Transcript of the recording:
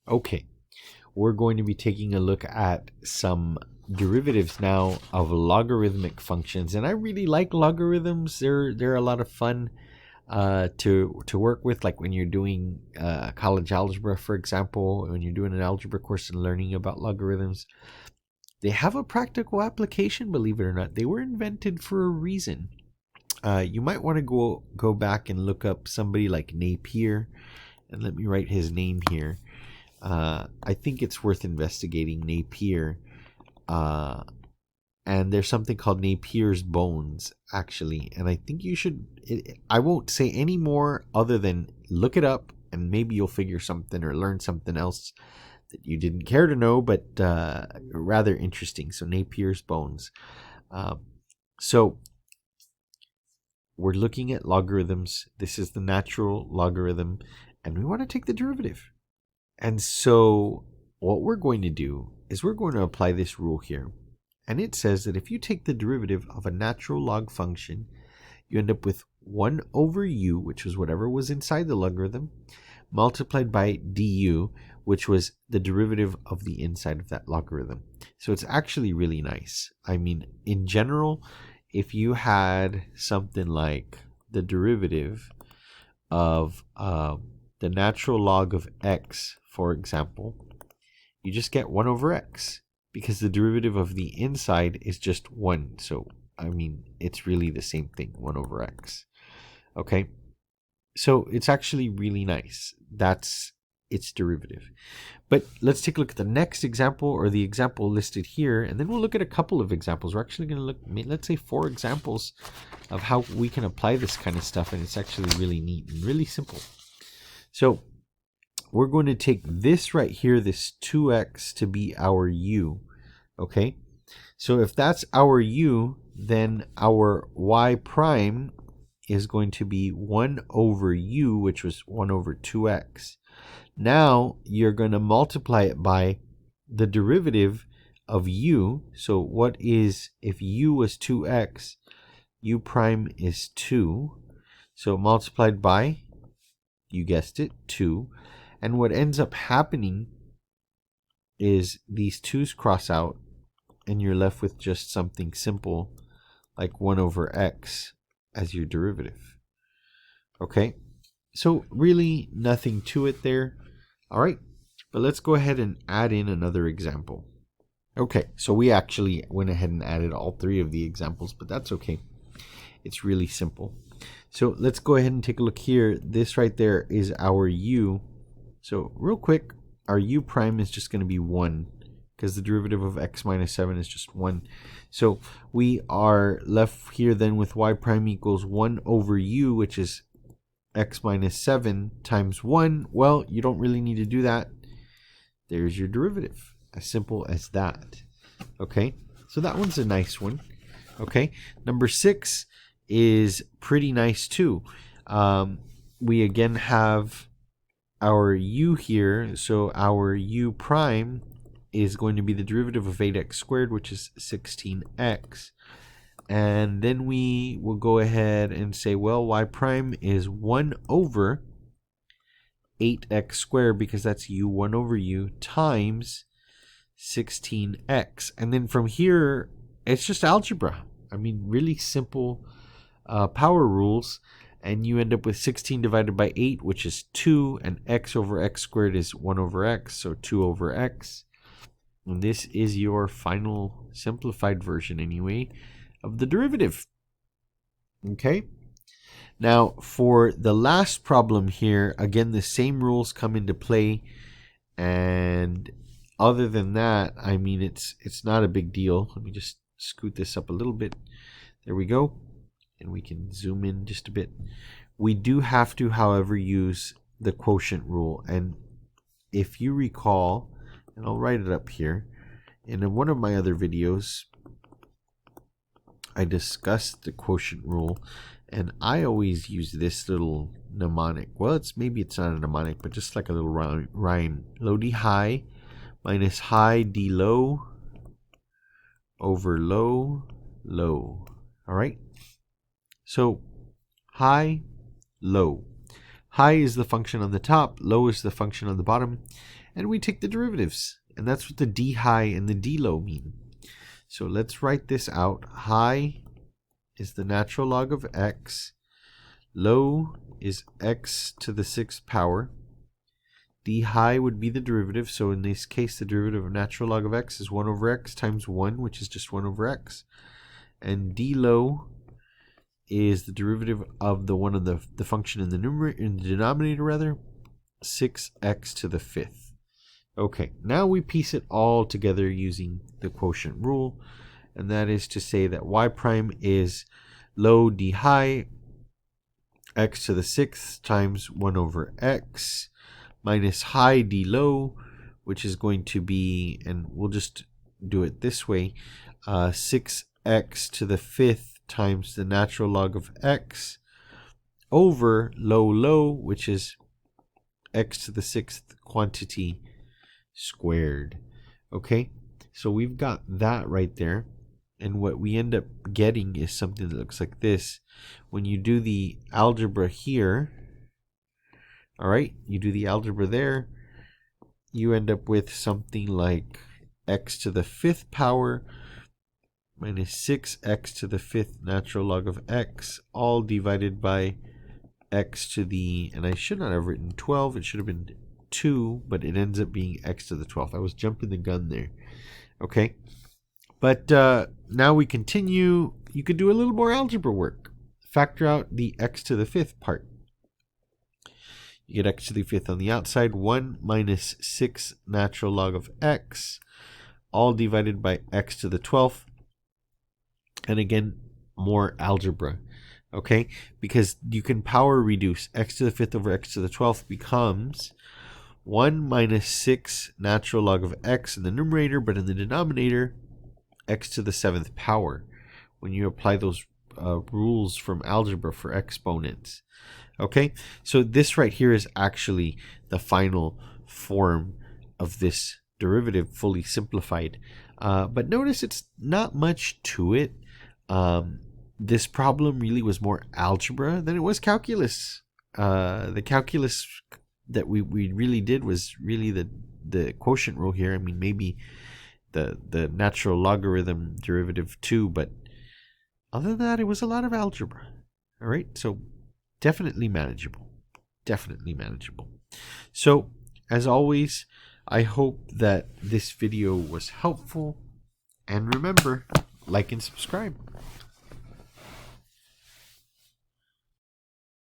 Okay, we're going to be taking a look at some derivatives now of logarithmic functions, and I really like logarithms. They're a lot of fun to work with, like when you're doing college algebra, for example, when you're doing an algebra course and learning about logarithms. They have a practical application, believe it or not. They were invented for a reason. You might want to go back and look up somebody like Napier, and let me write his name here. I think it's worth investigating, Napier. And there's something called Napier's bones, actually. And I think you should, I won't say any more other than look it up, and maybe you'll figure something or learn something else that you didn't care to know, but rather interesting. So Napier's bones. So we're looking at logarithms. This is the natural logarithm, and we want to take the derivative. And so what we're going to do is we're going to apply this rule here. And it says that if you take the derivative of a natural log function, you end up with 1 over u, which was whatever was inside the logarithm, multiplied by du, which was the derivative of the inside of that logarithm. So it's actually really nice. I mean, in general, if you had something like the derivative of the natural log of x, for example, you just get 1 over x, because the derivative of the inside is just 1. So, I mean, it's really the same thing, 1 over x. Okay? So, it's actually really nice. That's its derivative. But let's take a look at the next example, or the example listed here, and then we'll look at a couple of examples. We're actually going to look, let's say, 4 examples of how we can apply this kind of stuff, and it's actually really neat and really simple. So, we're going to take this right here, this 2x, to be our u. Okay? So if that's our u, then our y prime is going to be 1 over u, which was 1 over 2x. Now you're going to multiply it by the derivative of u. So what is, if u was 2x, u prime is 2. So multiplied by, you guessed it, 2. And what ends up happening is these 2's cross out, and you're left with just something simple like 1 over x as your derivative. Okay, so really nothing to it there. All right, but let's go ahead and add in another example. Okay, so we actually went ahead and added all 3 of the examples, but that's okay. It's really simple. So let's go ahead and take a look here. This right there is our u. So real quick, our u prime is just going to be 1, because the derivative of x minus 7 is just 1. So we are left here then with y prime equals 1 over u, which is x minus 7 times 1. Well, you don't really need to do that. There's your derivative. As simple as that. Okay, so that one's a nice one. Okay, number 6 is pretty nice too. We again have our u here, so our u prime is going to be the derivative of 8x squared, which is 16x. And then we will go ahead and say, well, y prime is 1 over 8x squared, because that's u, 1 over u, times 16x. And then from here, it's just algebra. I mean, really simple power rules. And you end up with 16 divided by 8, which is 2, and x over x squared is 1 over x, so 2 over x. And this is your final simplified version, anyway, of the derivative. Okay? Now, for the last problem here, again, the same rules come into play. And other than that, I mean, it's not a big deal. Let me just scoot this up a little bit. There we go. And we can zoom in just a bit. We do have to, however, use the quotient rule. And if you recall, and I'll write it up here, in one of my other videos, I discussed the quotient rule, and I always use this little mnemonic. Well, maybe it's not a mnemonic, but just like a little rhyme. Low D high minus high D low over low, low. All right? So high, low. High is the function on the top, low is the function on the bottom, and we take the derivatives. And that's what the d high and the d low mean. So let's write this out. High is the natural log of x. Low is x to the 6th power. D high would be the derivative. So in this case, the derivative of natural log of x is 1 over x times 1, which is just 1 over x. And d low is the derivative of the one of the function in the denominator rather, 6x to the 5th. Okay, now we piece it all together using the quotient rule, and that is to say that y prime is low d high x to the 6th times 1 over x minus high d low, which is going to be, and we'll just do it this way, 6x to the 5th times the natural log of x over low, which is x to the 6th quantity squared. Okay, so we've got that right there, and what we end up getting is something that looks like this. When you do the algebra here, all right, you do the algebra there, you end up with something like x to the 5th power minus 6x to the 5th natural log of x, all divided by x to the, and I should not have written 12, it should have been 2, but it ends up being x to the 12th. I was jumping the gun there. Okay, but now we continue. You could do a little more algebra work. Factor out the x to the 5th part. You get x to the 5th on the outside, 1 minus 6 natural log of x, all divided by x to the 12th. And again, more algebra. Okay, because you can power reduce. X to the 5th over x to the 12th becomes 1 minus 6 natural log of x in the numerator, but in the denominator, x to the 7th power, when you apply those rules from algebra for exponents. Okay, so this right here is actually the final form of this derivative, fully simplified. But notice it's not much to it. This problem really was more algebra than it was calculus. The calculus that we really did was really the quotient rule here. I mean, maybe the natural logarithm derivative too, but other than that, it was a lot of algebra. All right, so definitely manageable. Definitely manageable. So, as always, I hope that this video was helpful. And remember, like and subscribe.